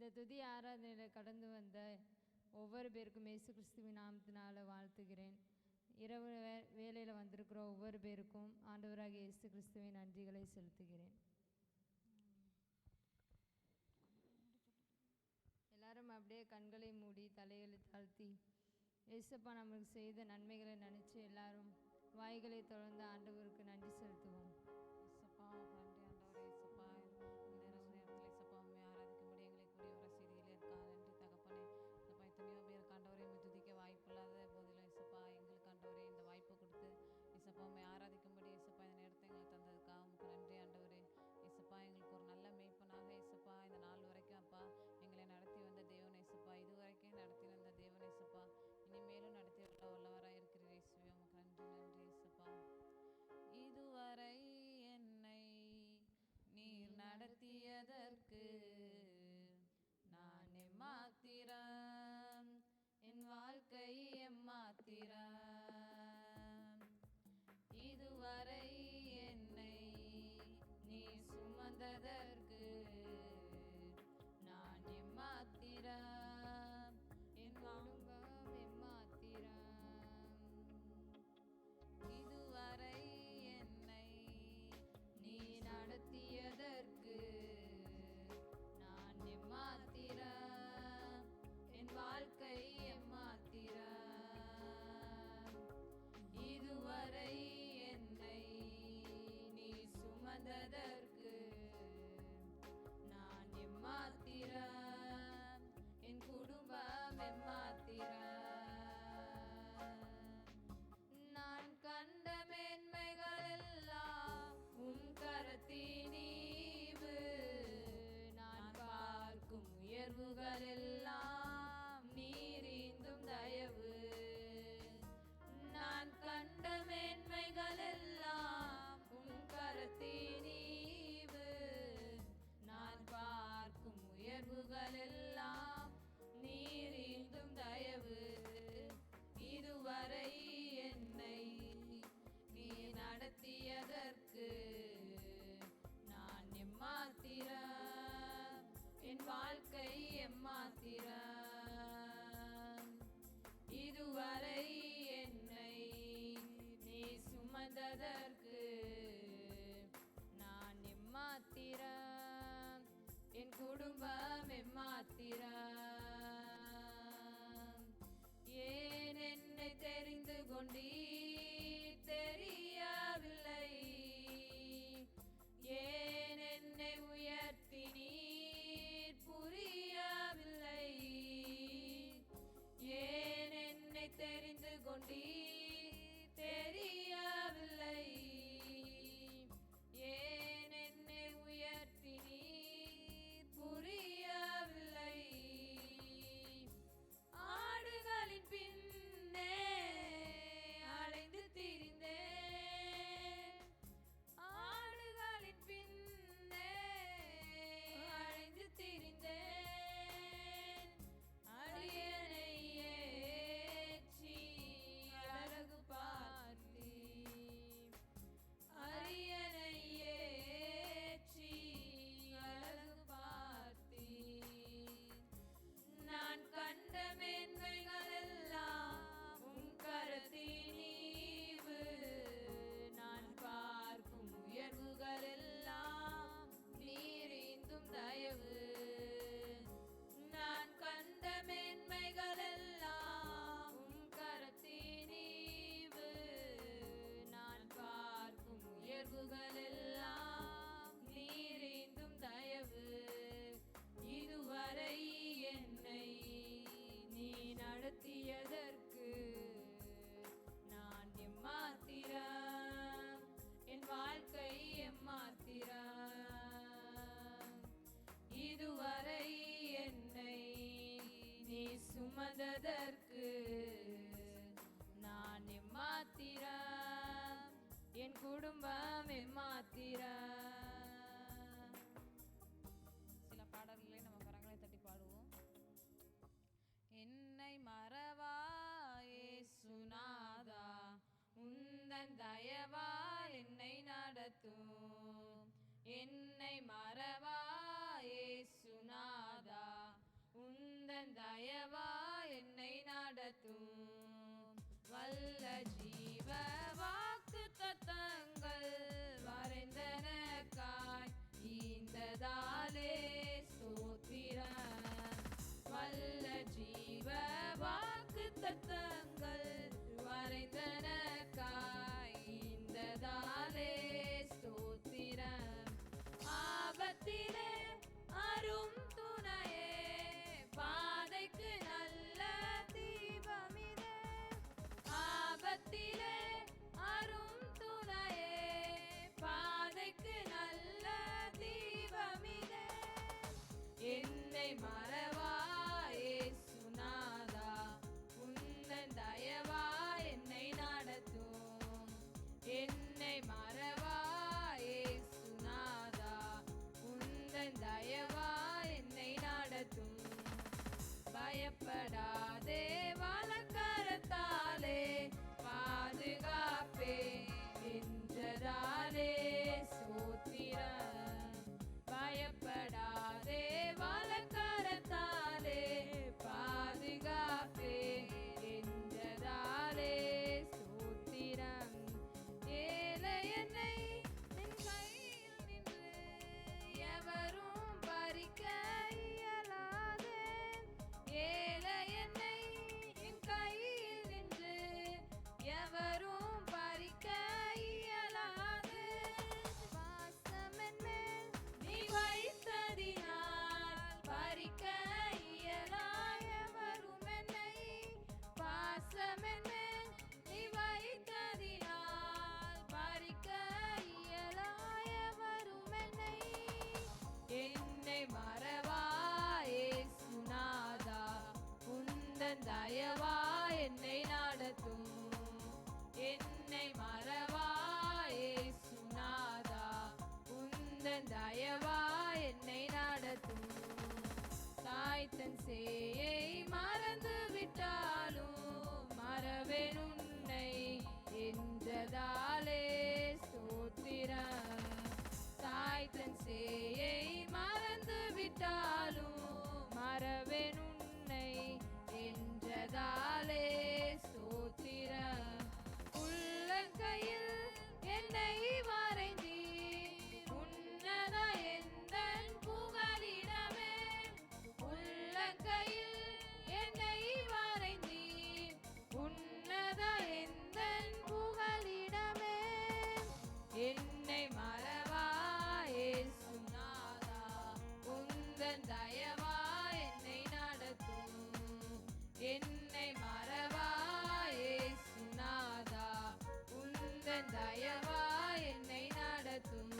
இந்த துதி ஆராதனையில் கடந்து வந்த ஒவ்வொரு பேருக்கும் இயேசு கிறிஸ்துவின் நாமத்தினால வாழ்த்துகிறேன். இரவு வேலையில் வந்திருக்கிற ஒவ்வொரு பேருக்கும் ஆண்டவராகிய இயேசு கிறிஸ்துவின் நன்றிகளை செலுத்துகிறேன். எல்லாரும் அப்படியே கண்களை மூடி தலைகளை தாழ்த்தி இயேசப்பா நம்மளுக்கு செய்த நன்மைகளை நினச்சி எல்லாரும் வாய்களை தொடர்ந்து ஆண்டவருக்கு நன்றி செலுத்துவோம். இயேசப்பா நன்றி ஆண்டவரே. இயேசப்பா நேரத்தில் இயேசப்பா உண்மை ஆராதிக்கும்படி எங்களை கூடிய ஒரு செய்தியிலே இருக்கா. நன்றி தகப்பனே. இந்தப்பா எத்தனையோ பேருக்கு ஆண்டவரே துதிக்க வாய்ப்பு இல்லாத போதிலும் இயேசப்பா எங்களுக்கு ஆண்டவரே இந்த வாய்ப்பை கொடுத்து இயேசப்பா உண்மை ஆராதிக்கும்படி இயேசப்பா இந்த நேரத்தை எங்களுக்கு தந்ததுக்காக உங்களுக்கு நன்றி ஆண்டவரே. இயேசப்பா எங்களுக்கு ஒரு நல்ல மேய்ப்பனாக இயேசப்பா இந்த நாள் வரைக்கும் அப்பா எங்களை நடத்தி வந்த தேவன் இயேசப்பா, இதுவரைக்கும் நடத்தி வந்த தேவன் இயேசப்பா, இனிமேலும் நடத்தி வல்லவராக இருக்கிற இயேசுவே உங்களுக்கு நன்றி நன்றி இயேசப்பா. இதுவரை என்னை நீர் நடத்தியதற்கு நான் எம்மாத்திரம், என் வாழ்க்கை எம்மாத்திரம். இதுவரை என்னை நீ சுமந்ததற்கு நான் எம்மாத்திரம், என் குடும்பம் எம்மாத்திரம். இதுவரை என்னை நீ நடத்தியதற்கு நான் எம்மாத்திரம், என் வாழ்க்கை எம்மாத்திரம். இதுவரை என்னை நீ சுமந்ததற்கு நான் எம்மாத்திரம், என் குடும்பம் எம்மாத்திரம். நான் கண்ட மேன்மைகள் எல்லாம் உம் கரத்தின் ஈவு, நான் பார்க்கும் உயர்வுகள் எல்லாம் நீரிந்தும் தயவு. நான் கண்ட மேன்மைகள் எல்லாம் உம் கரத்தின் ஈவு, நான் பார்க்கும் உயர்வுகள் எல்லாம் நீரிந்தும் தயவு. இதுவரை என்னை நீ நடத்தியதற்கு நான் எம்மாத்திரம், என் வாழ்க்கை எம்மாத்திரம். இதுவரை என்னை நீ சுமந்ததற்கு நான் எம்மாத்திரம், என் குடும்பம் எம்மாத்திரம். ஏன் என்னை தெரிந்து கொண்டீர் தெரியவில்லை, ஏன் என்னை உயர்த்தினீர் புரியவில்லை. ஏன் என்னை தெரிந்து கொண்டீர் தெரியவில்லை, ஏன் என்னை உயர்த்தினீர் புரியவில்லை. ஆடுகளின் பின்னே அலைந்து திரிந்தேன், ஆடுகளின் பின்னே அலைந்து திரிந்தேன். அரியணை ஏற்றி அழகு பார்த்தீர், அரியணை ஏற்றி அழகு பார்த்தீர். நான் கண்ட மேன்மைகள் எல்லாம் உம் கரத்தின் ஈவு, நான் பார்க்கும் உயர்வுகள் எல்லாம் நீரிந்தும் தயவு. நான் கண்ட மேன்மைகள் எல்லாம் உம் கரத்தின் ஈவு, நான் பார்க்கும் உயர்வுகள் எல்லாம் நீரிந்தும் தயவு. இதுவரை என்னை நீ நடத்தியதற்கு நான் எம்மாத்திரம், என் வாழ்க்கை எம்மாத்திரம். இதுவரை என்னை நீ சுமந்ததற்கு நான் எம்மாத்திரம், என் குடும்பம் எம்மாத்திரம். சில பாடல்களை நம்ம கரங்களை தட்டி பாடுவோம். என்னை மறவா இயேசுநாதா, உந்தன் தயவால் என்னை நடத்தும். என்னை மறவா இயேசுநாதா, நடத்தும். வல்ல ஜீவ வாக்கு தத்தங்கள் வரைந்தனக்காய் ஈந்ததாலே ஸ்தோத்திரம். வல்ல ஜீவ வாக்கு தத்தங்கள் வரைந்தனக்காய் ஈந்ததாலே ஸ்தோத்திரம். ஆபத்திலே அரும் துணையே, பாதைக்கு நல்ல தீபமிதே. ஆபத்திலே அரும் துணையே, பாதைக்கு நல்ல தீபமிதே. என்னை மறவா இயேசுநாதா, உந்தன் தயவா என்னை நடத்தும். என்னை மறவா இயேசுநாதா, உந்தன் தயவா என்னை நடத்தும். பயப்படாதே வலக்கரத்தாலே பாதுகாப்பே என்றதாலே ஸ்தோத்திரம். பயப்படாதே வலக்கரத்தாலே பாதுகாப்பே என்றதாலே ஸ்தோத்திரம். ஏழை என்னை நின் கையில் நின்று எவரும் பறிக்க இயலாதே. ஏழை என்னை நின் கையில் நின்று எவரும் பறிக்க இயலாது. பாசமென் மேல் நீ வைத்ததினால் பறிக்க இயலா எவரும் என்னை. பாசமென் மேல் நீ வைத்ததினால் பறிக்க இயலா எவரும் என்னை. என்னை மறவா இயேசுநாதா, உந்தன் தயவா என்னை நடத்தும். என்னை மறவா இயேசுநாதா, உந்தன் தயவா என்னை நடத்தும். தாய் தன் சேயை மறந்து விட்டாலும் மறவேன் உன்னை என்றதாலே ஸ்தோத்திரம். தாய் தன் சேயை மறந்து விட்டாலும் மறவேன் உன்னை என்றதாலே ஸ்தோத்திரம். உள்ளங்கையில் என்னை வரைந்தீர், உன்னத எந்தன் புகலிடமே. உள்ளங்கையில் என்னை வரைந்தீர், உன்னத எந்தன் புகலிடமே. என்னை மறவா இயேசுநாதா, உந்தன் தயவா என்னை நடத்தும். என்னை மறவா இயேசுநாதா, உந்தன் தயவா என்னை நடத்தும்.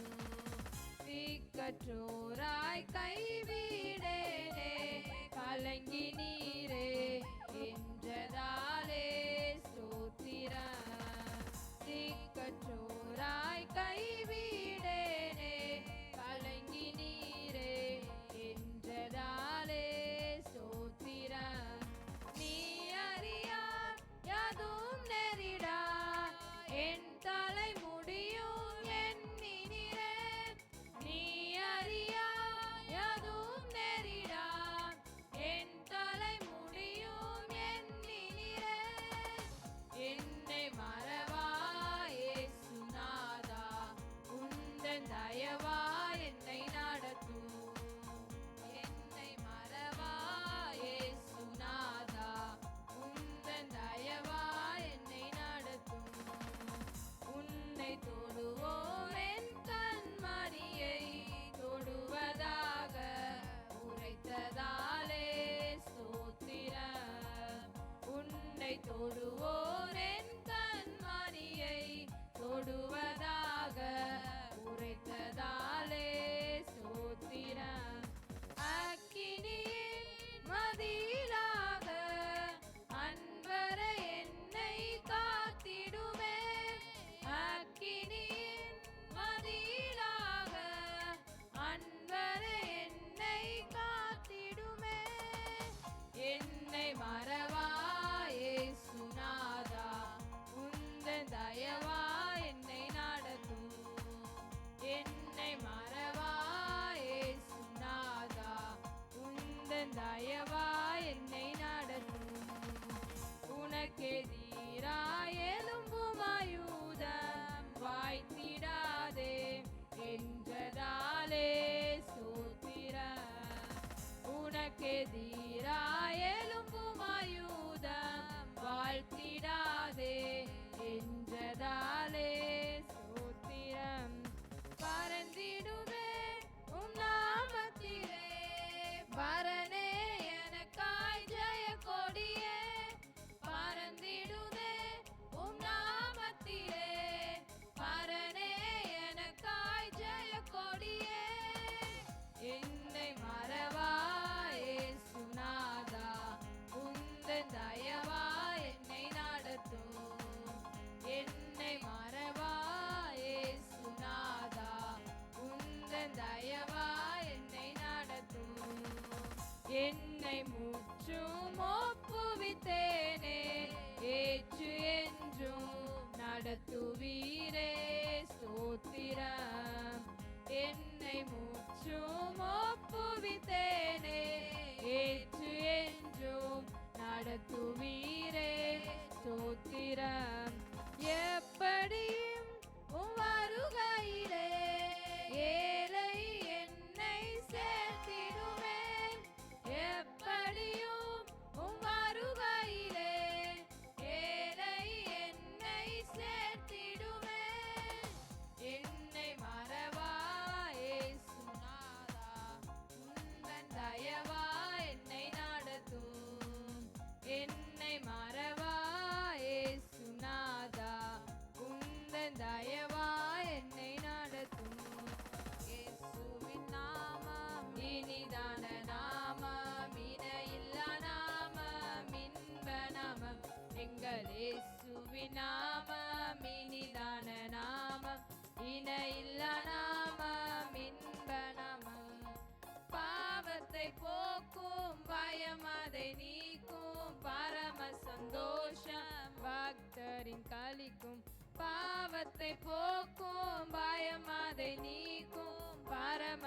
திக்கற்றோராய் கைவிடேனே, கலங்கி நீரே என்றதாலே ஸ்தோத்திரம். திக்கற்றோராய் கைவிடேனே, கலங்கி நீரே என்றதாலே ஸ்தோத்திரம். நீ அறியார் யாதும் நெறிடா, என் தலை முடியும் எண்ணினீரே. நீ அறிய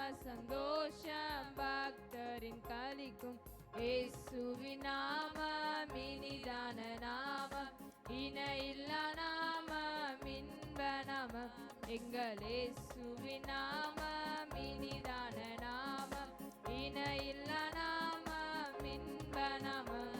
சந்தோஷம் பக்தரின் களிக்கும் இயேசுவின் நாமம் இனிதான நாமம் இணையில்லா நாமம் இன்ப நாமம் எங்கள் இயேசுவின் நாமம் இனிதான நாமம் இணையில்லா நாமம் இன்ப நாமம்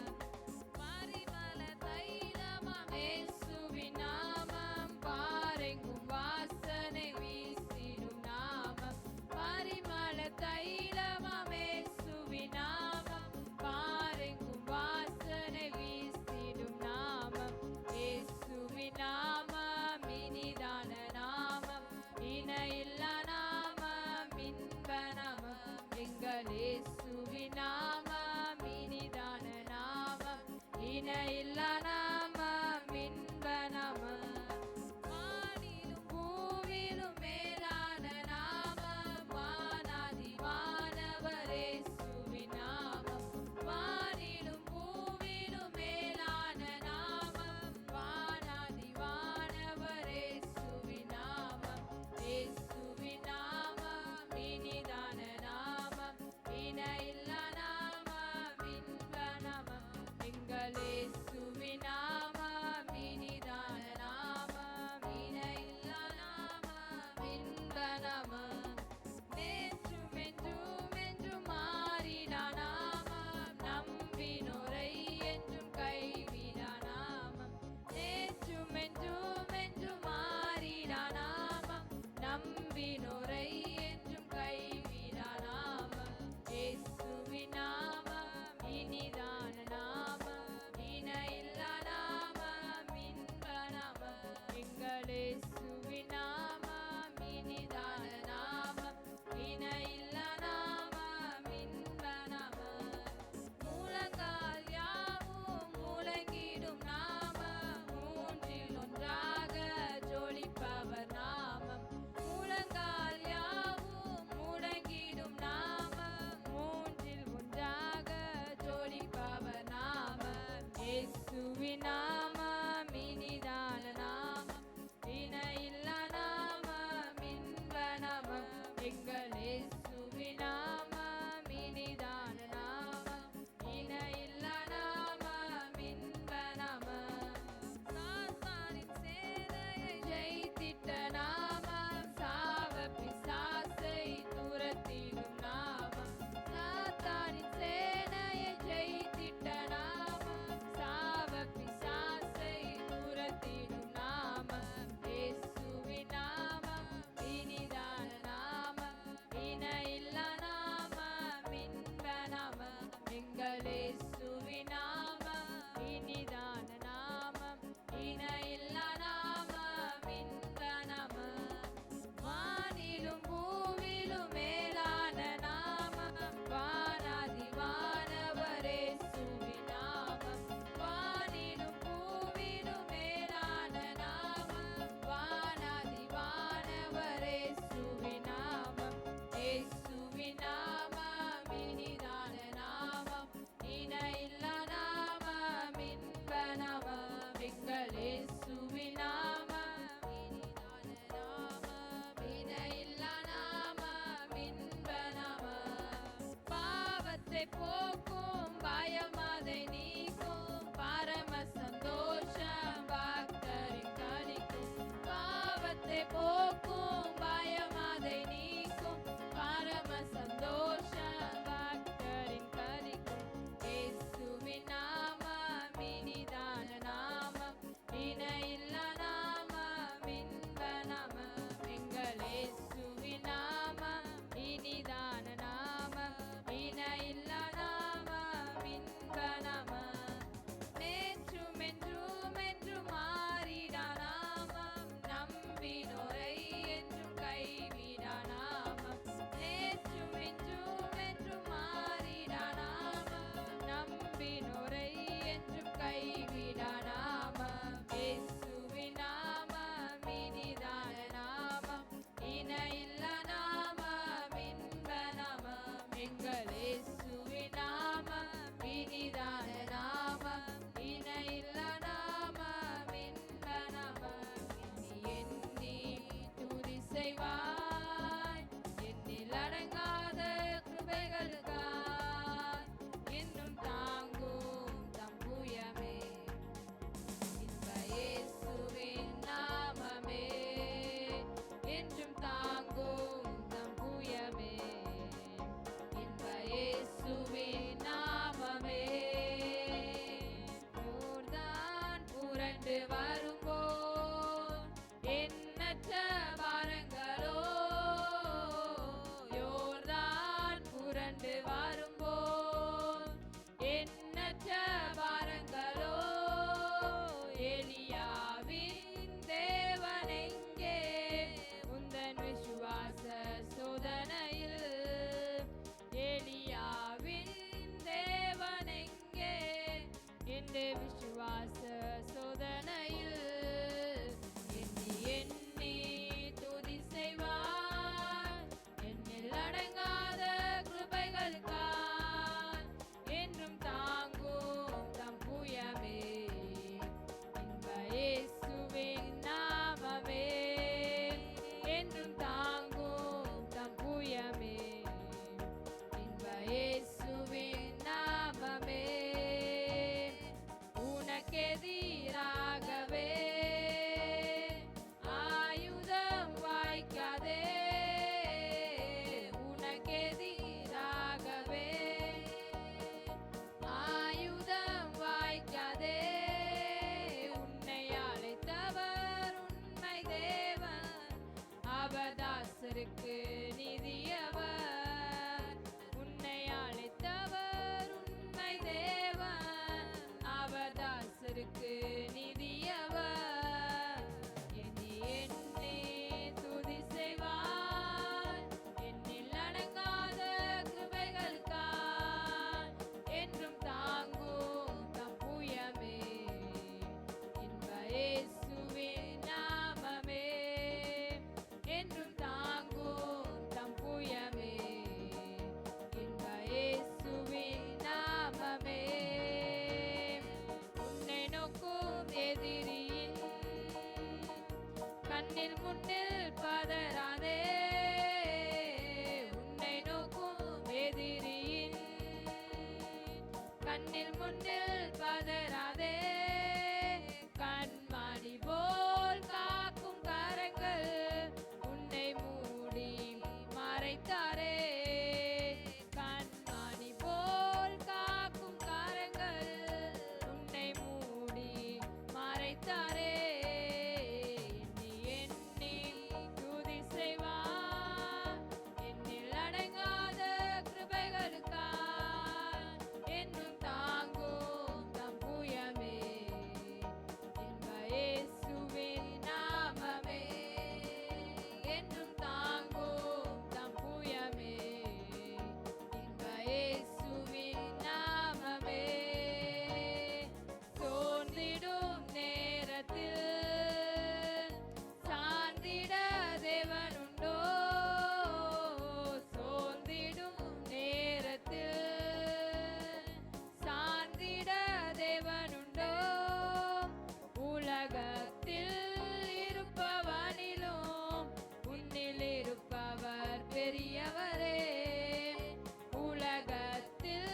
பரிமள தைலமாம் இயேசுவின் நாமம் பாரெங்கும் வாசனை வீசிடும் நாமம் பரிமள தைலமாம் இயேசுவின் நாமம் பாரெங்கும் வாசனை வீசிடும் நாமம் இயேசுவின் நாமம் இனிதான நாமம் இணையில்லா நாமம் இன்ப நாமம் எங்கள் இயேசுவின் நாமம் இனிதான நாமம் இணையில்லா நாமம் இன்ப நாமம் வானிலும் பூவிலும் மேலான நாமம் வானாதி வானவரின் தாசருக்கு நிதியவர். உன்னை அழைத்தவர் உண்மை தேவன், அவர் தாசருக்கு நிதியவர். எண்ணி எண்ணி துதி செய்வார், எண்ணில் அடங்காத கிருபைகளுக்காய் என்றும் தாங்கும் தம் புயமே இன்ப இயேசுவின் நாமமே. என்றும் தாங்கும் தம் புயமே இன்ப இயேசுவின் நாமமே. உன்னை நோக்கும் எதிரியின் கண்ணில் முன்னில் பதறாதே. உன்னை நோக்கும் எதிரியின் கண்ணில் முன்னில் பதறாதே. கண்மணி போல் காக்கும் கரங்கள் உன்னை மூடி மறைத்தாரே. கண்மணி போல் காக்கும் கரங்கள் உன்னை மூடி மறைத்தாரே. எண்ணி எண்ணி துதி செய்வார், எண்ணில் அடங்காத கிருபைகளுக்காய் என்றும் தாங்கும் தம் புயமே இன்ப இயேசுவின் நாமமே. என்றும் தாங்கும் தம் புயமே இன்ப இயேசுவின் நாமமே. சோர்ந்திடும் நேரத்தில் சார்ந்திட தேவனுண்டோ. சோர்ந்திடும் நேரத்தில் சார்ந்திட தேவனுண்டோ. உலகத்தில் இருப்பவனிலும் உன்னில் இருப்பவர் பெரியவரே. உலகத்தில்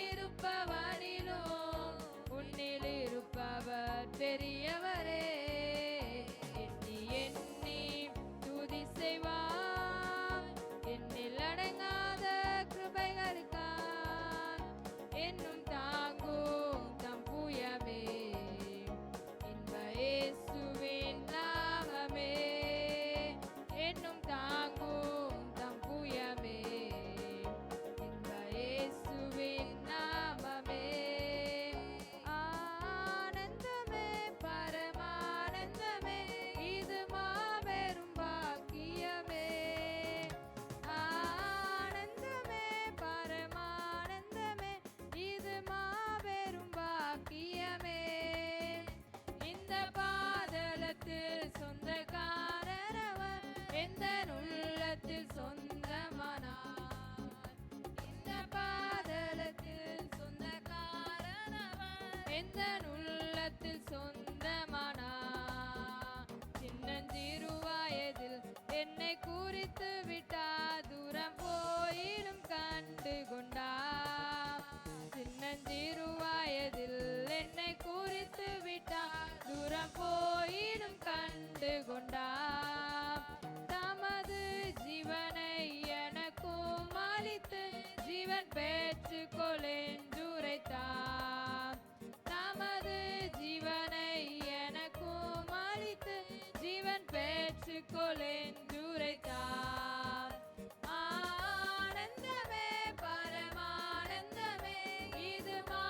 இருப்பவனிலும் உன்னில் இருப்பவர் பெரியவரே. எண்ணி எண்ணி துதி செய்வார், எண்ணில் அடங்காத கிருபைகளுக்காய் என்னும் தாங்கும் தம் புயமே இன்ப இயேசுவின் நாமமே. என்னும் தாங்கும் தம் புயமே இன்ப இயேசுவின் நாமமே. ஆனந்தமே பரமானந்தமே, இது மாபெரும் பாக்கியமே. ஆனந்தமே பரமானந்தமே, இது மாபெரும் பாக்கியமே. இந்த பாதலத்தில் சொந்தக்காரரவர் எந்த உள்ளத்தில் சொந்தமானார். இந்த பாதலத்தில் சொந்தக்காரரவர் எந்த உள்ளத்தில் சொந்தமானார். சின்னஞ்சிறு வயதில் என்னை குறித்து விட்டார், தூரம் போயிலும் கண்டு கொண்டார். சின்னஞ்சிறு வயதில் என்னை குறித்து விட்டார், தூரம் போயிலும் கண்டு கொண்டார். தமது ஜீவனை எனக்கும் அளித்து ஜீவன் பெற்றுக்கொள் என்றுரைத்தார். தமது ஜீவனை எனக்கும் அளித்து ஜீவன் பெற்றுக்கொள் என்றுரைத்தார். ஆனந்தமே பரமானந்தமே, இது மா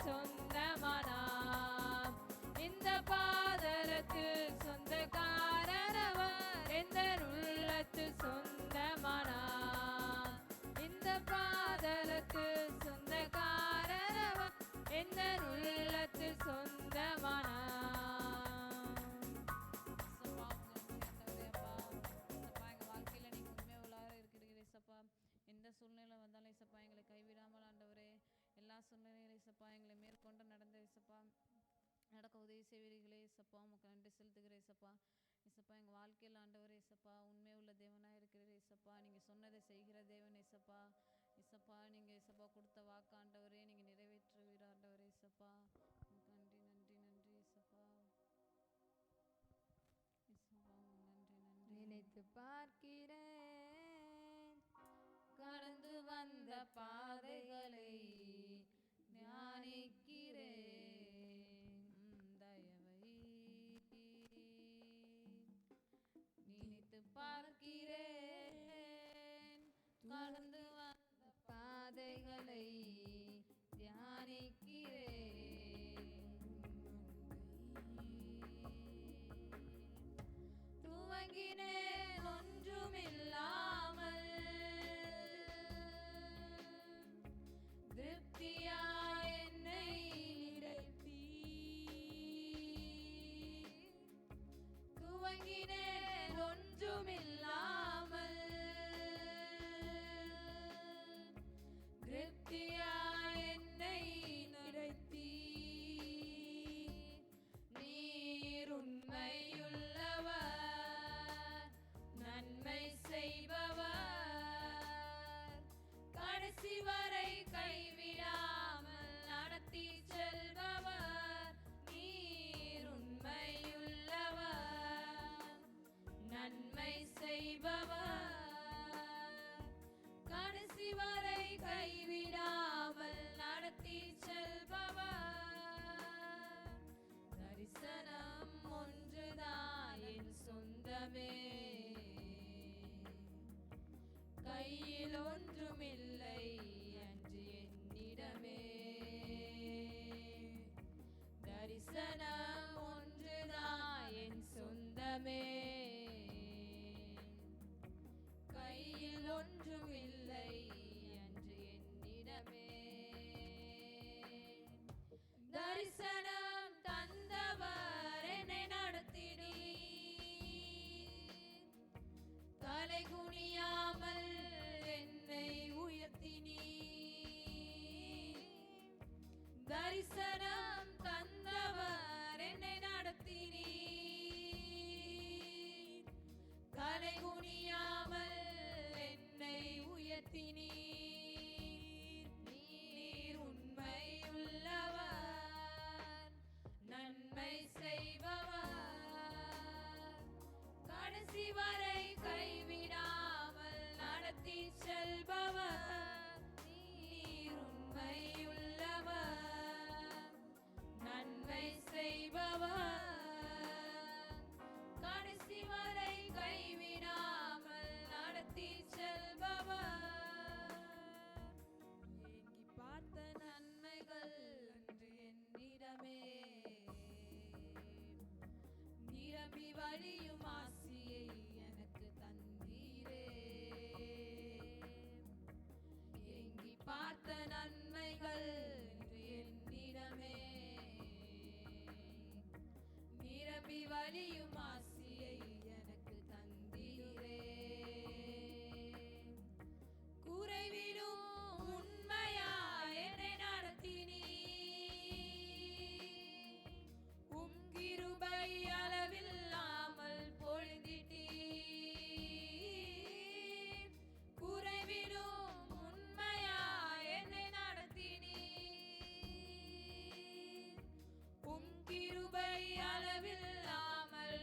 சொந்தமானார். இந்த பாதலத்தில் சொந்தக்காரரவர் எந்த உள்ளத்தில் சொந்தமானார். இந்த பாதலத்தில் சொந்தக்காரரவர் எந்த உள்ளத்தில் சொந்தமானார். எந்த சூழ்நிலை வந்தாலும் இசப்பா எங்களை கைவிடாமல் ஆண்டவரே, எல்லா சூழ்நிலையிலும் இசப்பா எங்களை மேற்கொண்டு நடந்த இசப்பா நடக்க உதவி செய்வீர்களே இசப்பா, உமக்கு நன்றி செலுத்துகிறேன் இசப்பா. இசப்பா எங்கள் வாழ்க்கையில் ஆண்டவரே இசப்பா உண்மை உள்ள தேவனாக இருக்கிறீர் இசப்பா. நீங்கள் சொன்னதை செய்கிற தேவன் இசப்பா. இசப்பா நீங்கள் இசப்பா கொடுத்த வாக்கு ஆண்டவரே நீங்கள் நிறைவேற்றுவீர் ஆண்டவரே இசப்பா. உமக்கு நன்றி நன்றி நன்றி இசப்பா. இசப்பா நன்றி நன்றி. நினைத்து பார்க்கிறேன் கடந்து வந்த பாதைகளை ஞானிக்கிறேன் தயவை. நினைத்து பார்க்கிறேன் கடந்து வந்த பாதைகளை தியானிக்கிறேன். துவங்கினேன் ஒன்றுமில்லாமல் திருப்தியாய் என்னை நிறைத்தி. துவங்கினேன் ஒன்றுமில்லாமல் திருப்தியாய் என்னை நிறைத்தி. நீர் உண்மையுள்ளவர், நன்மை செய்பவர், கடைசி வரை கைவிடாமல் நடத்தி செல்பவர். நீர் உண்மையுள்ளவர், நன்மை செய்பவர், கடைசி வரை கைவிடாமல் நடத்தி செல்பவர். தரிசனம் ஒன்றுதான் என் சொந்தமே, கையில் ஒன்றுமில்லை அன்று என்னிடமே. தரிசனம் ஒன்றுதான் என் சொந்தமே, கையில் ஒன்றுமில்லை அன்று என்னிடமே. தரிசனம் தந்தவர் என்னை நடத்தினீர், தலை குனியாமல் என்னை உயர்த்தினீர். தரிசனம் தந்தவர் என்னை நடத்தினீர், தலை குனியாமல் என்னை உயர்த்தினீர். நீர் உண்மையுள்ளவர், நன்மை செய்பவர், கடைசி வரை கைவிடாமல் நடத்தி செல்பவர். நீர் உண்மையுள்ளவர், நன்மை செய்பவர், கடைசி வரை கைவிடாமல் நடத்தி செல்பவர். ஏங்கி பார்த்த நன்மைகள் அன்று என்னிடமே, நிரம்பி வழியும் ஆசியை எனக்கு தந்தீரே. ஏங்கி பார்த்த நன்மைகள் இன்று என்னிடமே, நிரம்பி வழியும் ஆசியை எனக்கு தந்தீரே. குறைவிலும் உண்மையாய் என்னை நடத்தினீர், உம் கிருபை அளவில்லாமல் பொழிந்திட்டீர். குறைவிலும் உண்மையாய் என்னை நடத்தினீர், உம் கிருபை அளவில்லாமல்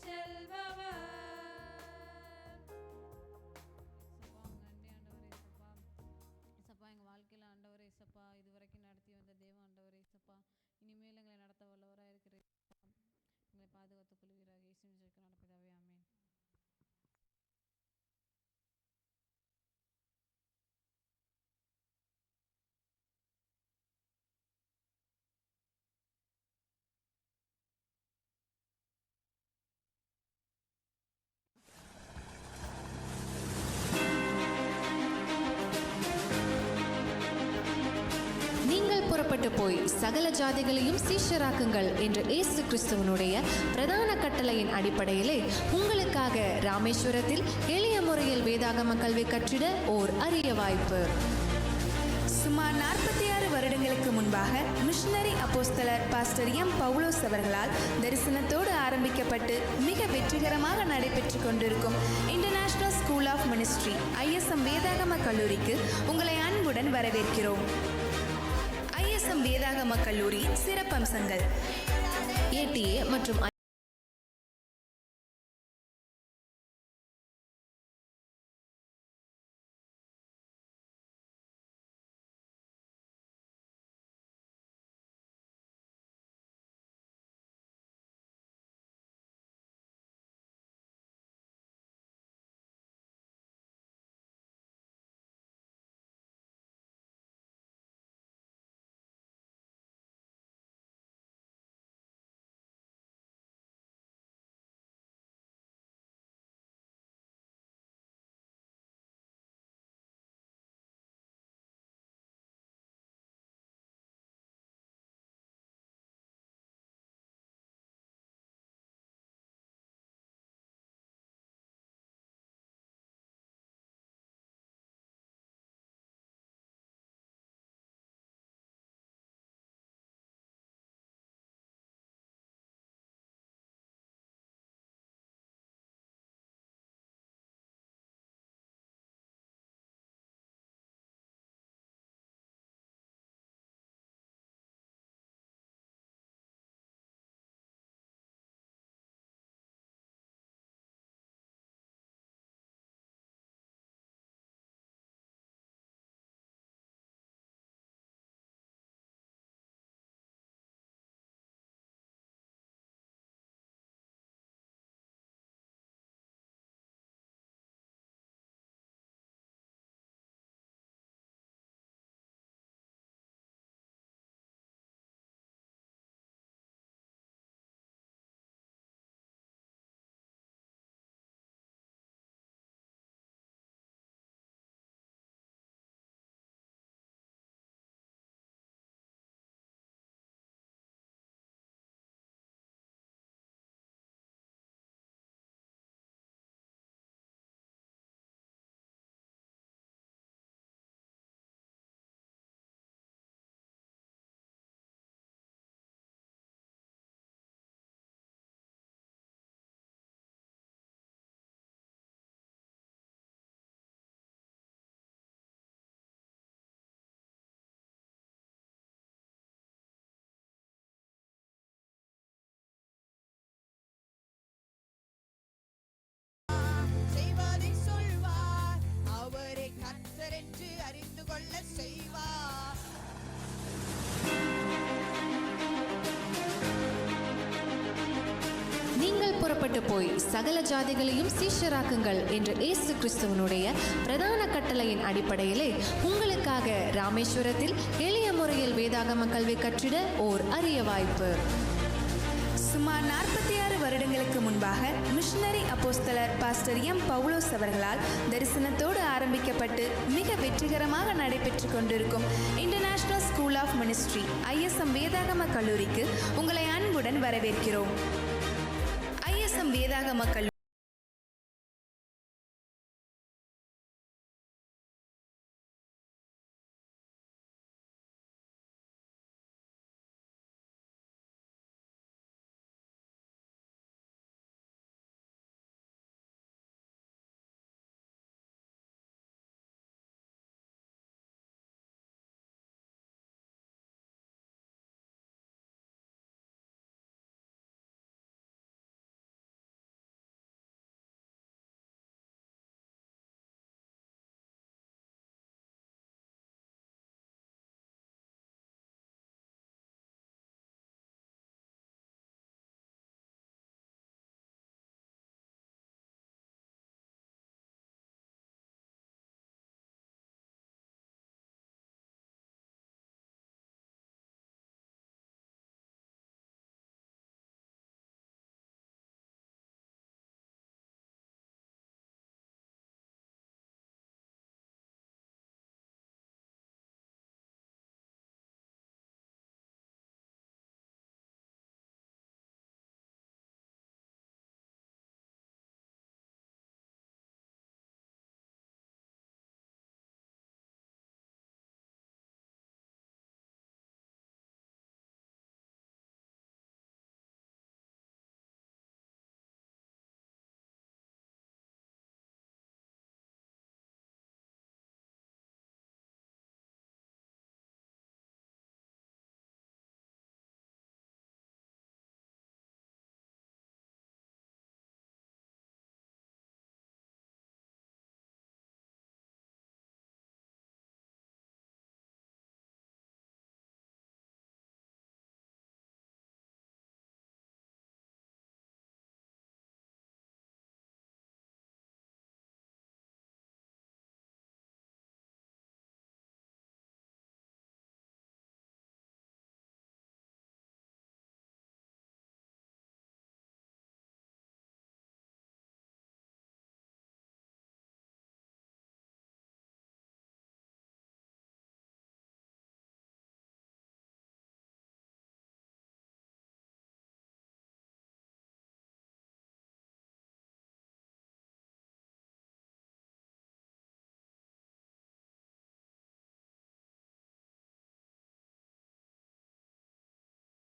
செல்பவர். இசப்பா எங்கள் வாழ்க்கையில் ஆண்டவரே இசப்பா இதுவரைக்கும் நடத்தி வந்த தேவ ஆண்டவரே இசப்பா இனிமேல் எங்களை நடத்த வல்லவராக இருக்கிற எங்களை பாதுகாத்துக் கொள்வீராக. இயேசுவின் ஜெபத்தில் நடப்பதாவே ஆமென். நீங்கள் புறப்பட்டு போய் சகல ஜாதிகளையும் சீஷராக்குங்கள் என்ற இயேசு கிறிஸ்துவனுடைய பிரதான கட்டளையின் அடிப்படையிலே உங்களுக்காக ராமேஸ்வரத்தில் எளிய முறையில் வேதாகம கல்வி கற்றிட ஓர் அரிய வாய்ப்பு. சுமார் 46 வருடங்களுக்கு முன்பாக மிஷனரி அப்போஸ்தலர் பாஸ்டர் எம் பவுலோஸ் அவர்களால் தரிசனத்தோடு ஆரம்பிக்கப்பட்டு மிக வெற்றிகரமாக நடைபெற்று கொண்டிருக்கும் international school of ministry ISM வேதாகம கல்லூரிக்கு உங்களை அன்புடன் வரவேற்கிறோம். ISM வேதாகம கல்லூரி சிறப்பம்சங்கள்: ATA மற்றும் செய்வதை சொல்வார், அவரே கர்த்தர் என்று அறிந்து கொள்ள செய்வார். நீங்கள் புறப்பட்டு போய் சகல ஜாதிகளையும் சீஷராக்குங்கள் என்ற இயேசு கிறிஸ்துவனுடைய பிரதான கட்டளையின் அடிப்படையிலே உங்களுக்காக ராமேஸ்வரத்தில் எளிய முறையில் வேதாகம கல்வி கற்றிட ஓர் அரிய வாய்ப்பு. சுமார் 46 வருடங்களுக்கு முன்பாக மிஷனரி அப்போஸ்தலர் பாஸ்டர் எம் பவுலோஸ் அவர்களால் தரிசனத்தோடு ஆரம்பிக்கப்பட்டு மிக வெற்றிகரமாக நடைபெற்று கொண்டிருக்கும் international school of ministry ISM வேதாகம கல்லூரிக்கு உங்களை அன்புடன் வரவேற்கிறோம். ISM வேதாகம கல்லூரி